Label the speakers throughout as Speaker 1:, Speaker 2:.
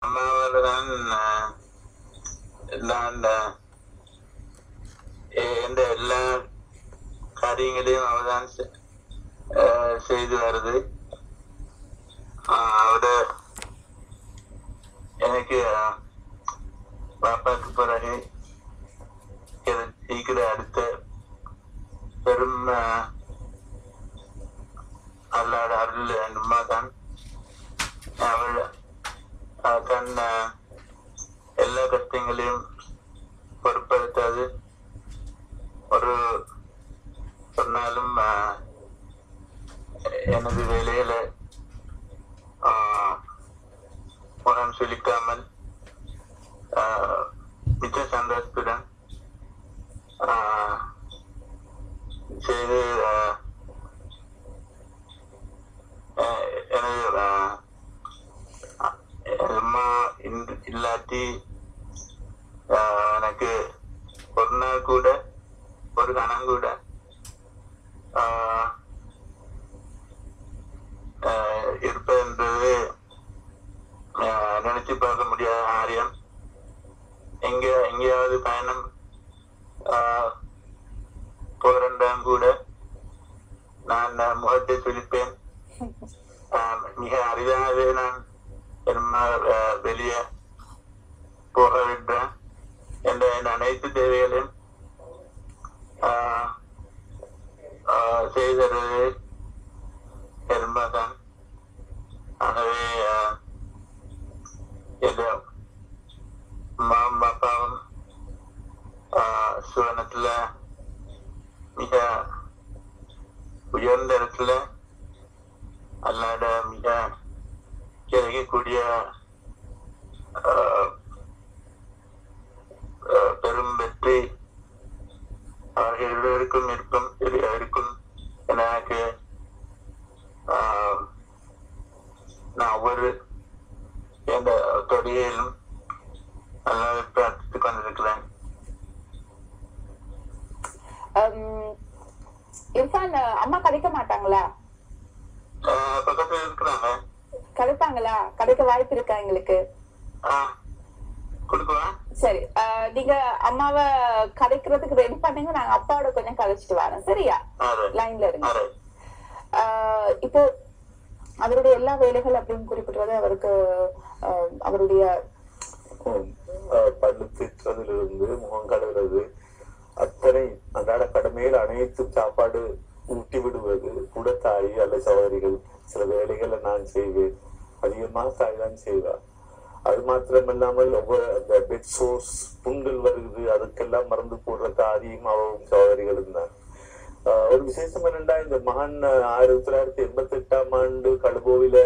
Speaker 1: அம்மாவால்தான் எல்லாம் எல்லா காரியங்களையும் அவதான் செய்து வருது. அவட எனக்கு பாப்பாக்கு பிறகு சீக்கிர அடுத்த பெரும் அல்லாட அருள் அம்மா தான். அவள் தன் எல்லா கஷ்டங்களையும் பொருட்படுத்தாது ஒரு நாளும் எனது வேலையில முகம் சுளிக்காமல் மிச்ச சந்தோஷத்துடன் செய்து எனது அம்மா இல்லாட்டி எனக்கு ஒரு நாள் கூட ஒரு கணம் கூட இருப்பது நினைச்சு பார்க்க முடியாத காரியம். எங்கேயாவது பயணம் போறேன் கூட நான் முகத்தை சுழிப்பேன். மிக அரிதாகவே நான் வெளியே போக விடுறேன். என் அனைத்து தேவைகளையும் செய்தது பெரும்பாதான். ஆகவே அம்மா அப்பாவும் சுவனத்துல மிக உயர்ந்த இடத்துல அல்லாட மிக கிடைக்கக்கூடிய பெரும் வெற்றி அவர்கள் இருவருக்கும் இருக்கும் எனக்கு நான் ஒவ்வொரு எந்த தொழிலும் அல்லாத பிரார்த்தித்துக் கொண்டிருக்கிறேன்.
Speaker 2: இர்ஃபான், அம்மா கதைக்க மாட்டாங்களா?
Speaker 1: பக்கத்துல இருக்கிறாங்க.
Speaker 2: கதைப்பாங்களா? கதைக்க வாய்ப்பு இருக்கா எங்களுக்கு? சரி, நீங்க அம்மாவை கதைக்கிறதுக்கு ரெடி பண்ணுங்க, நாங்க அப்பாவோட கொஞ்சம் கதைச்சிட்டு வரோம். சரியா? லைன்ல இருங்க. இப்போ அவருடைய எல்லா வேலைகள் அப்படின்னு குறிப்பிடுறது அவருக்கு அவருடைய
Speaker 3: பல்லு திட்டுறதிலிருந்து முகம் கழுவுறது அத்தனை அன்றாட கடமையில் அனைத்து சாப்பாடு ஊட்டி விடுவது கூட தாய் அல்ல சகோதரிகள். சில வேலைகளை நான் செய்வேன், அதிகமாக தாய் தான் செய்வார். அது மாத்திரமில்லாமல் ஒவ்வொரு அந்த பெட் சோர்ஸ் புண்கள் வருது, அதுக்கெல்லாம் மருந்து போடுற தாதியும் அவரும் சகோதரிகளும் தான். ஒரு விசேஷம் என்னண்டா, இந்த மகன் 1988ஆம் ஆண்டு கழுபோவில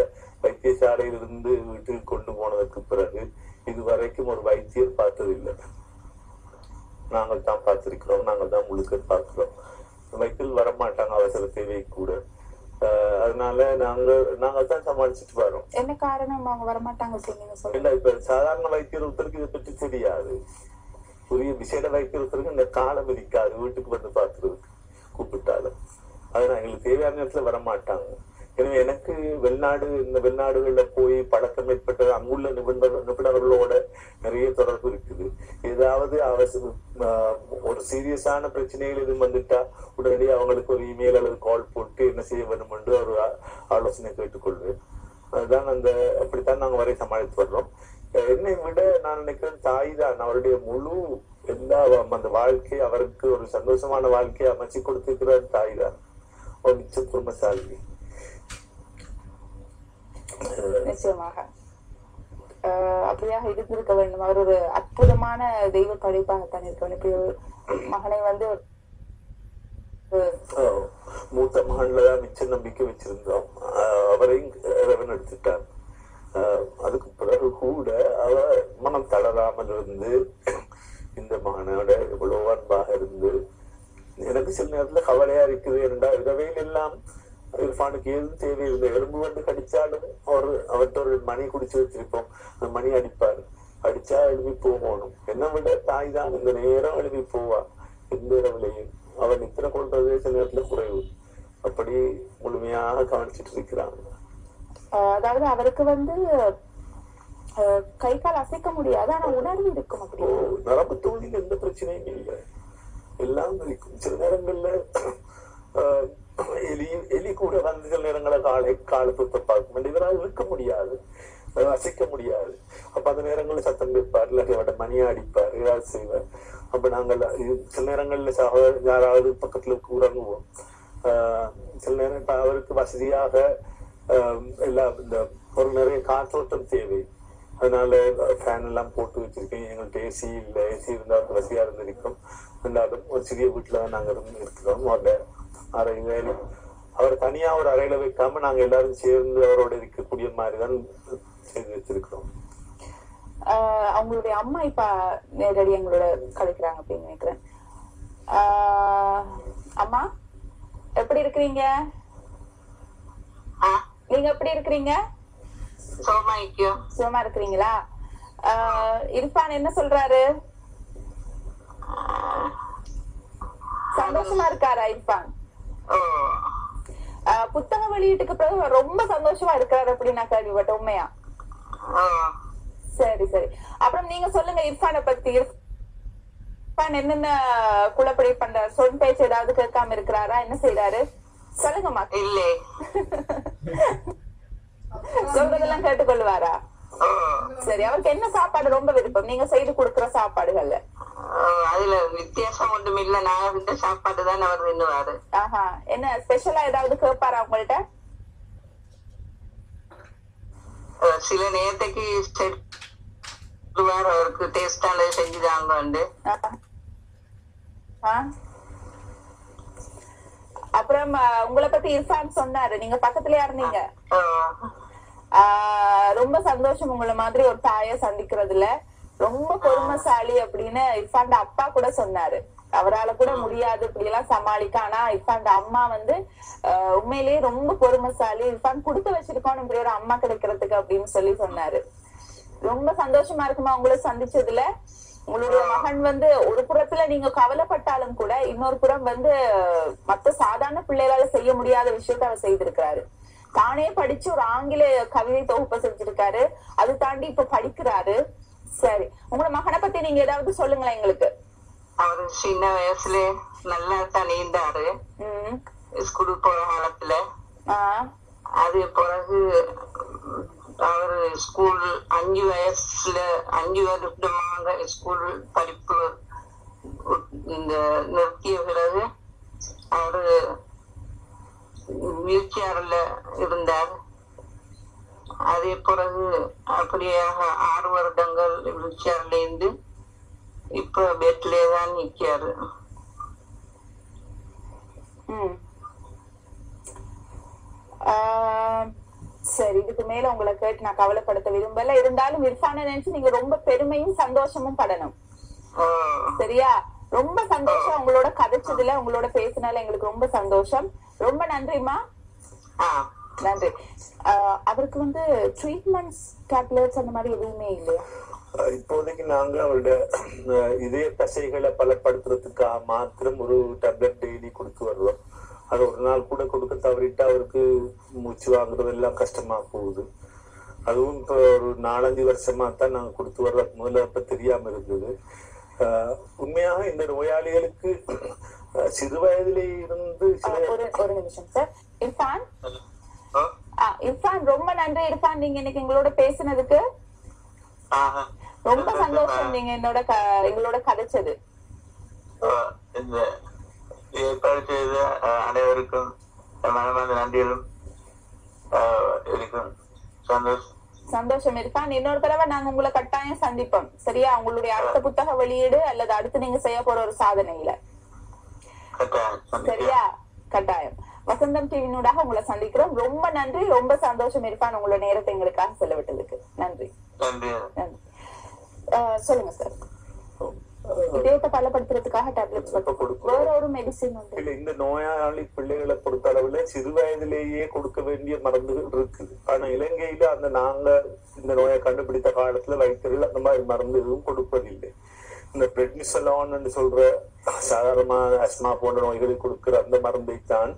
Speaker 3: வைத்தியசாலையில் இருந்து வீட்டுக்கு கொண்டு போனதுக்கு பிறகு இதுவரைக்கும் ஒரு வைத்தியர் பார்த்ததில்லை. நாங்கள் தான் பார்த்திருக்கிறோம், நாங்கள் தான் முழுக்க பார்க்கிறோம். வைத்தியர் வரமாட்டாங்க அவசர தேவை கூட. அதனால நாங்கள் தான் சமாளிச்சுட்டு வரோம்.
Speaker 2: என்ன காரணம் அவங்க வரமாட்டாங்க?
Speaker 3: இல்ல, இப்ப சாதாரண வைத்தியர் ஒருத்தருக்கு இதை பற்றி தெரியாது. புதிய விசேட வைத்தியர் ஒருத்தருக்கு இந்த காலம் இருக்காது வீட்டுக்கு வந்து பார்த்துறதுக்கு கூப்பிட்டாலும். அதனால எங்களுக்கு தேவையான நேரத்துல வரமாட்டாங்க. எனவே எனக்கு இந்த வெளிநாடுகள்ல போய் பழக்கம் ஏற்பட்டது, அங்குள்ள நிபுணர்களோட நிறைய தொடர்பு இருக்குது. ஏதாவது ஒரு சீரியஸான பிரச்சனைகள் எதுவும் வந்துட்டா உடனடியே அவங்களுக்கு ஒரு இமெயில் அல்லது கால் போட்டு என்ன செய்ய வேண்டும் என்று ஒரு ஆலோசனை கேட்டுக்கொள்வேன். அதுதான் அப்படித்தான் நாங்க வரை சமாளித்து வர்றோம். என்னை விட நான் நினைக்கிறேன் தாய் தான் அவருடைய முழு எல்லா அந்த வாழ்க்கை, அவருக்கு ஒரு சந்தோஷமான வாழ்க்கையை அமைச்சு கொடுத்திருக்கிற தாய் தான் ஒரு மிச்ச குடும்பசாலி.
Speaker 2: நிச்சயமாக அப்படியாக இருந்திருக்க வேண்டும். அவர் ஒரு அற்புதமான தெய்வ படைப்பாகத்தான் இருக்க வேண்டும். இப்படி மகனை வந்து
Speaker 3: மூத்த மகன்லதான் மிச்ச நம்பிக்கை வச்சிருந்தோம். அவரையும் இறைவன் எடுத்துட்டார். அதுக்கு பிறகு கூட அவ மனம் தளராமல் இருந்து இந்த மகனோட எவ்வளவு அன்பாக இருந்து, எனக்கு சில நேரத்துல கவலையா இருக்குது. இரவையில் எல்லாம் இர்ஃபானுக்கு எதுவும் தேவையில்லை. எறும்பு வந்து கடிச்சாலும் அவர்கிட்ட ஒரு மணி குடிச்சு வச்சிருப்போம். அந்த மணி அடிப்பாரு, அடிச்சா எழுப்பி போகணும். என்ன விட தாய் தான் இந்த நேரம் எழுப்பி போவா. எந்த இரவுலையும் அவன் நித்திர கொள்றதே சில நேரத்துல குறைவு. அப்படி முழுமையாக கவனிச்சுட்டு இருக்கிறாங்க.
Speaker 2: அதாவது அவருக்கு வந்து கை கால் அசைக்க முடியாது, ஆனா உணர்வு இருக்கும். அப்படி
Speaker 3: நரம்பு தோல்வியில் எந்த பிரச்சனையும் இல்லை, எல்லாம் இருக்கும். சில நேரங்கள்ல எலி கூட வந்து சில நேரங்களை காலை துத்த பார்க்கும், இவரால் இருக்க முடியாது, அசைக்க முடியாது. அப்ப அந்த நேரங்கள்ல சத்தம் கேட்பார், இல்லாட்டி அவட மணியா அடிப்பார், ஏதாவது செய்வார். அப்ப நாங்கள் சில நேரங்கள்ல யாராவது பக்கத்துல உறங்குவோம். சில நேரம் இப்ப அவருக்கு வசதியாக எல்லாம் இந்த ஒரு நிறைய காற்றோட்டம் தேவை, அதனால ஃபேன் எல்லாம் போட்டு வச்சிருக்கேன். எங்கள்கிட்ட ஏசி இல்லை, ஏசி இருந்தா வசதியா இருந்திருக்கும். இருந்தாலும் ஒரு சிறிய வீட்டுலதான் நாங்க இருக்கிறோம். அவரோட அறை வேலை அவர் தனியா ஒரு அறையில வைக்காம நாங்க எல்லாரும் சேர்ந்து அவரோட இருக்கக்கூடிய மாதிரிதான் செய்து வச்சிருக்கிறோம்.
Speaker 2: அவங்களுடைய அம்மா இப்ப நேரடி எங்களோட கலைக்கிறாங்க அப்படின்னு நினைக்கிறேன். அம்மா எப்படி இருக்கிறீங்க? நீங்க எப்படி இருக்கிறீங்க? சுகமா இருக்கிறீங்களா? இர்ஃபான் என்ன சொல்றாரு? சந்தோஷமா இருக்காரா இர்ஃபான்? புத்தக வெளியீட்டுக்கு பிறகு ரொம்ப சந்தோஷமா இருக்காரு அப்படின்னு நான் கேள்விப்பட்டேன். உண்மையா? சரி சரி. அப்புறம் நீங்க சொல்லுங்க இர்ஃபானை பத்தி. இர்ஃபான் என்னென்ன குழப்படி பண்றாரு? சொல் பேச்சு ஏதாவது கேட்காம இருக்கிறாரா? என்ன செய்யறாரு சொல்லுங்கம்மா. இல்ல சொல்றதெல்லாம் கேட்டுக்கொள்வாரா? சரி. அவருக்கு என்ன சாப்பாடு ரொம்ப விருப்பம் நீங்க செய்து கொடுக்கிற சாப்பாடுகள்ல?
Speaker 4: அதுல வித்தியாசம் ஒன்றும் இல்ல, நான் இந்த சாப்பாடு தான் அவர் தின்னுவாரு.
Speaker 2: ஆஹா. என்ன ஸ்பெஷலா ஏதாவது கேட்பாரா உங்கள்ட்ட?
Speaker 4: சில நேரத்துக்கு அவருக்கு டேஸ்டானது செஞ்சுதாங்க.
Speaker 2: அப்புறம் உங்களை பத்தி இர்ஃபான் சொன்னாரு, நீங்க பக்கத்துலயா இருந்தீங்க. ரொம்ப சந்தோஷம் உங்களை மாதிரி ஒரு தாய சந்திக்கிறதுல. ரொம்ப பொறுமைசாலி அப்படின்னு இர்ஃபான் அப்பா கூட சொன்னாரு. அவரால கூட முடியாது இப்படி எல்லாம் சமாளிக்க, ஆனா இர்ஃபான் அம்மா வந்து உண்மையிலேயே ரொம்ப பொறுமைசாலி. இர்ஃபான் கொடுத்து வச்சிருக்கோம் இப்படி ஒரு அம்மா கிடைக்கிறதுக்கு அப்படின்னு சொல்லி சொன்னாரு. ரொம்ப சந்தோஷமா இருக்குமா உங்களை சந்திச்சதுல? உங்களுடைய மகன் வந்து ஒரு புறத்துல நீங்க கவலைப்பட்டாலும் கூட இன்னொரு புறம் வந்து மத்த சாதாரண பிள்ளைகளால செய்ய முடியாத விஷயத்த அவர் செய்திருக்கிறாரு. தானே படிச்சு ஒரு ஆங்கில கவிதை தொகுப்பை செஞ்சிருக்காரு. அது தாண்டி இப்ப படிக்கிறாரு. சரி, உங்களோட மகனை பத்தி நீங்க ஏதாவது சொல்லுங்களேன் எங்களுக்கு.
Speaker 4: அவரு சின்ன வயசுல நல்லா தான் நீந்தாரு ஸ்கூலுக்கு போற காலத்துல. அது பிறகு அவரு ஸ்கூல் 5 வருடமாக ஸ்கூல் படிப்பு இந்த நிறுத்திய பிறகு அவரு வீல் சேர்ல இருந்தார். அதே பிறகு அப்படியாக 6 வருடங்கள் வீல் சேர்ல இருந்து இப்ப பெட்லே தான் நிக்காரு.
Speaker 2: சரி, இதுக்கு மேல உங்களை கேட்டு நான் கவலைப்படுத்த விரும்பல. இருந்தாலும் இர்ஃபானை நினைச்சு நீங்க ரொம்ப பெருமையும் சந்தோஷமும் படணும். சரியா? ரொம்ப சந்தோஷம் உங்களோட கதைச்சதுல, உங்களோட பேசினால எங்களுக்கு ரொம்ப சந்தோஷம். ரொம்ப நன்றிமா. நன்றி. அவருக்கு வந்து ட்ரீட்மெண்ட்ஸ் டேப்லெட்ஸ் அந்த மாதிரி எதுவுமே இல்லையா?
Speaker 3: இப்போதைக்கு நாங்க அவருடைய இதய தசைகளை பலப்படுத்துறதுக்காக மாத்திரம் ஒரு டேப்லெட் டெய்லி கொடுத்து வருவோம். அது ஒரு நாள் கூட கொடுக்க தவறிட்டு அவருக்கு மூச்சு வாங்குறது எல்லாம் கஷ்டமா போகுது. அதுவும் இப்ப ஒரு 4-5 வருஷமா தான் நாங்க கொடுத்து வர்ற. முதல்ல அப்ப தெரியாம இருந்தது. உண்மையாக இந்த நோயாளிகளுக்கு சிறு வயதிலே இருந்து
Speaker 2: ஒரு நிமிஷம் சார். இர்ஃபான் ரொம்ப நன்றி. இர்ஃபான், நீங்க இன்னைக்கு எங்களோட பேசினதுக்கு ரொம்ப சந்தோஷம். நீங்க எங்களோட கதைச்சது.
Speaker 1: ஏற்பாடு செய்த அனைவருக்கும் மனமார்ந்த நன்றிகளும் இருக்கும்.
Speaker 2: சந்தோஷம் இர்ஃபான். இன்னொரு தடவை நாங்க உங்களை கட்டாயம் சந்திப்போம். சரியா? உங்களுடைய அடுத்த புத்தக வெளியீடு அல்லது அடுத்து நீங்க செய்ய போற ஒரு சாதனையில. சரியா? கட்டாயம். வசந்தம் டிவினூடாக உங்களை சந்திக்கிறோம். ரொம்ப நன்றி. ரொம்ப சந்தோஷம் இர்ஃபான், உங்களோட நேரத்தை எங்களுக்காக செலவிட்டதுக்கு. நன்றி. நன்றி. சொல்லுங்க சார். இதயத்தை பலப்படுத்துறதுக்காக டேப்லெட்ஸ் வேற ஒரு மெடிசின்
Speaker 3: இல்ல. இந்த நோயாளி பிள்ளைகளை பொறுத்த அளவுல சிறு வயதிலேயே கொடுக்க வேண்டிய மருந்துகள் இருக்குது. ஆனா இலங்கையில நாங்க இந்த நோயை கண்டுபிடித்த காலத்துல வைத்தியர்கள் அந்த மாதிரி மருந்து எதுவும் கொடுப்பதில்லை. இந்த பிரெட்னிசலான் சொல்ற சாதாரண அஸ்மா போன்ற நோய்களை கொடுக்கிற அந்த மருந்தை தான்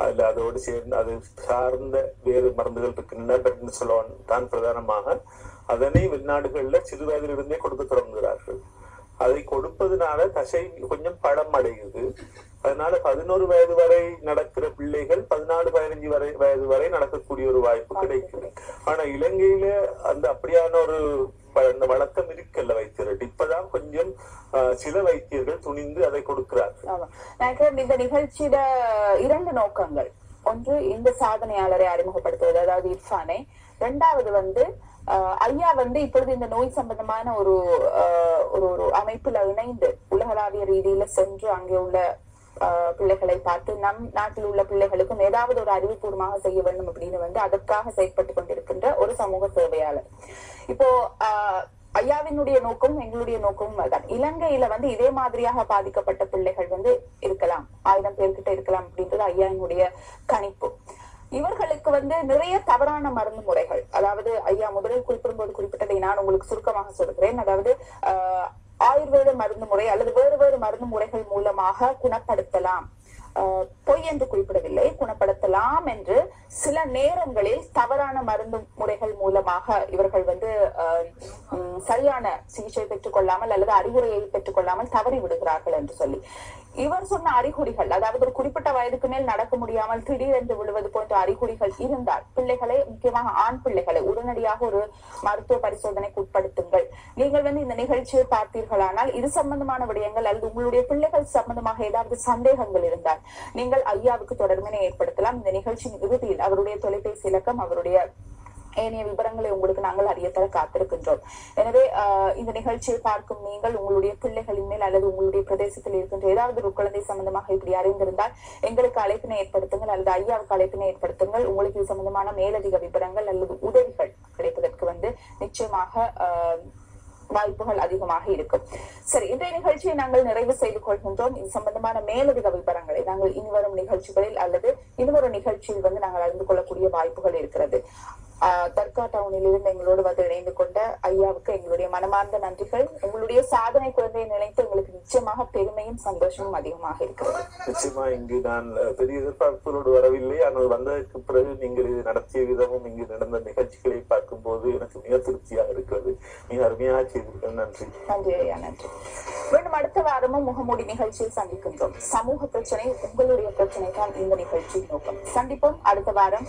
Speaker 3: அதுல அதோடு சேர்ந்து அது சார்ந்த வேறு மருந்துகள் இருக்கின்றன. பெட்னிசோலோன் தான் பிரதானமாக. அதனை வெளிநாடுகள்ல சிறு வயதிலிருந்தே கொடுக்க தொடங்குகிறார்கள். அதை கொடுப்பதனால தசை கொஞ்சம் படம் அடையுது. அதனால 11 வயது வரை நடக்கிற பிள்ளைகள் 14-15 வயது வரை நடக்கக்கூடிய ஒரு வாய்ப்பு கிடைக்குது. ஆனா இலங்கையில அந்த அப்படியான ஒரு அந்த வழக்கம் இருக்கல்ல வைத்தியர்கள். இப்பதான் கொஞ்சம் சில வைத்தியர்கள் துணிந்து அதை கொடுக்கிறார்கள்.
Speaker 2: இந்த நிகழ்ச்சியில 2 நோக்கங்கள். ஒன்று இந்த சாதனையாளரை அறிமுகப்படுத்துவது, அதாவது இர்ஃபானை. 2வது ஐயா இப்பொழுது இந்த நோய் சம்பந்தமான ஒரு ஒரு அமைப்புல இணைந்து உலகளாவிய ரீதியில சென்று அங்கே உள்ள பிள்ளைகளை பார்த்து நம் நாட்டில் உள்ள பிள்ளைகளுக்கும் ஏதாவது ஒரு அறிவுபூர்வமாக செய்ய வேண்டும் அப்படின்னு அதற்காக செயல்பட்டு கொண்டிருக்கின்ற ஒரு சமூக சேவையாளர். இப்போ ஐயாவினுடைய நோக்கம் எங்களுடைய நோக்கமும் அதுதான். இலங்கையில இதே மாதிரியாக பாதிக்கப்பட்ட பிள்ளைகள் இருக்கலாம், 1000 பேர்கிட்ட இருக்கலாம் அப்படின்றது ஐயாவினுடைய கணிப்பு. இவர்களுக்கு நிறைய தவறான மருந்து முறைகள், அதாவது ஐயா முதலில் குறிப்பிடும்போது குறிப்பிட்டதை நான் உங்களுக்கு சுருக்கமாக சொல்கிறேன். அதாவது ஆயுர்வேத மருந்து முறை அல்லது வேறு வேறு மருந்து முறைகள் மூலமாக குணப்படுத்தலாம், பொய் என்று குறிப்பிடவில்லை, குணப்படுத்தலாம் என்று சில நேரங்களில் தவறான மருந்து முறைகள் மூலமாக இவர்கள் சரியான சிகிச்சை பெற்றுக் கொள்ளாமல் அல்லது அறிவுரையை பெற்றுக் கொள்ளாமல் தவறி விடுகிறார்கள் என்று சொல்லி இவர் சொன்ன அறிகுறிகள், அதாவது ஒரு குறிப்பிட்ட வயதுக்கு மேல் நடக்க முடியாமல் திடீரென்று விழுவது போன்ற அறிகுறிகள் இருந்தால் பிள்ளைகளை, முக்கியமாக ஆண் பிள்ளைகளை உடனடியாக ஒரு மருத்துவ பரிசோதனைக்கு உட்படுத்துங்கள். நீங்கள் இந்த நிகழ்ச்சியை பார்த்தீர்களானால் இது சம்பந்தமான விடயங்கள் அல்லது உங்களுடைய பிள்ளைகள் சம்பந்தமாக ஏதாவது சந்தேகங்கள் இருந்தால் நீங்கள் ஐயாவுக்கு தொடர்பினை ஏற்படுத்தலாம். இந்த நிகழ்ச்சியின் இறுதியில் அவருடைய தொலைபேசி இலக்கம், அவருடைய ஏனைய விவரங்களை உங்களுக்கு நாங்கள் அறியத்தர காத்திருக்கின்றோம். எனவே இந்த நிகழ்ச்சியை பார்க்கும் நீங்கள் உங்களுடைய பிள்ளைகளின் மேல் அல்லது உங்களுடைய பிரதேசத்தில் இருக்கின்ற ஏதாவது ஒரு குழந்தை சம்பந்தமாக இப்படி அறிந்திருந்தால் எங்களுக்கு அழைப்பினை ஏற்படுத்துங்கள் அல்லது ஐயாவுக்கு அழைப்பினை ஏற்படுத்துங்கள். உங்களுக்கு இது சம்பந்தமான மேலதிக விவரங்கள் அல்லது உதவிகள் கிடைப்பதற்கு நிச்சயமாக வாய்ப்புகள் அதிகமாக இருக்கும். சரி, இன்றைய நிகழ்ச்சியை நாங்கள் நிறைவு செய்து கொள்கின்றோம். இது சம்பந்தமான மேலதிக விவரங்களை நாங்கள் இனிவரும் நிகழ்ச்சிகளில் அல்லது இன்னொரு நிகழ்ச்சியில் நாங்கள் அறிந்து கொள்ளக்கூடிய வாய்ப்புகள் இருக்கிறது. தர்கா டவுனில் இருந்து எங்களோடு இணைந்து கொண்ட ஐயாவுக்கு எங்களுடைய மனமார்ந்த நன்றிகள். உங்களுடைய சாதனை குழந்தையை நினைத்து எங்களுக்கு நிச்சயமாக பெருமையும் சந்தோஷமும் அதிகமாக இருக்கிறது.
Speaker 3: நிச்சயமா இங்கு நான் பெரிய எதிர்பார்ப்புகளோடு வரவில்லை. ஆனால் வந்ததற்கு பிறகு நீங்கள் இது நடத்திய விதமும் இங்கு நடந்த நிகழ்ச்சிகளை பார்க்கும் போது எனக்கு மிக திருப்தியாக இருக்கிறது. மிக அருமையாக செய்தீர்கள். நன்றி.
Speaker 2: நன்றி ஐயா, நன்றி. மீண்டும் அடுத்த வாரமும் முகமூடி நிகழ்ச்சியில் சந்திக்கின்றோம். சமூக பிரச்சனை உங்களுடைய பிரச்சனை தான் இந்த நிகழ்ச்சியின் நோக்கம். சந்திப்போம் அடுத்த வாரம்.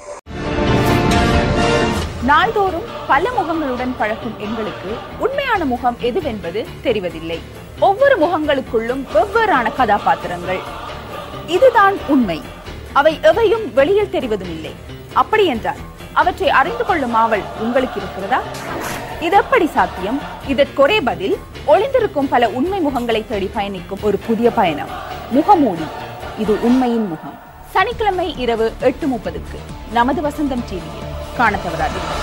Speaker 5: நாள்தோறும் பல முகங்களுடன் பழகும் எங்களுக்கு உண்மையான முகம் எதுவென்பது தெரிவதில்லை. ஒவ்வொரு முகங்களுக்குள்ளும் வெவ்வேறான கதாபாத்திரங்கள். இதுதான் உண்மை. அவை எவையும் வெளியில் தெரிவதும் இல்லை. அப்படி என்றால் அவற்றை அறிந்து கொள்ளும் ஆவல் உங்களுக்கு இருக்கிறதா? இது எப்படி சாத்தியம்? இதற்கொரே பதில் ஒளிந்திருக்கும் பல உண்மை முகங்களை தேடி பயணிக்கும் ஒரு புதிய பயணம். முகமூடி, இது உண்மையின் முகம். சனிக்கிழமை இரவு 8:30 நமது வசந்தம் டிவியில் காண தவறாதீர்கள்.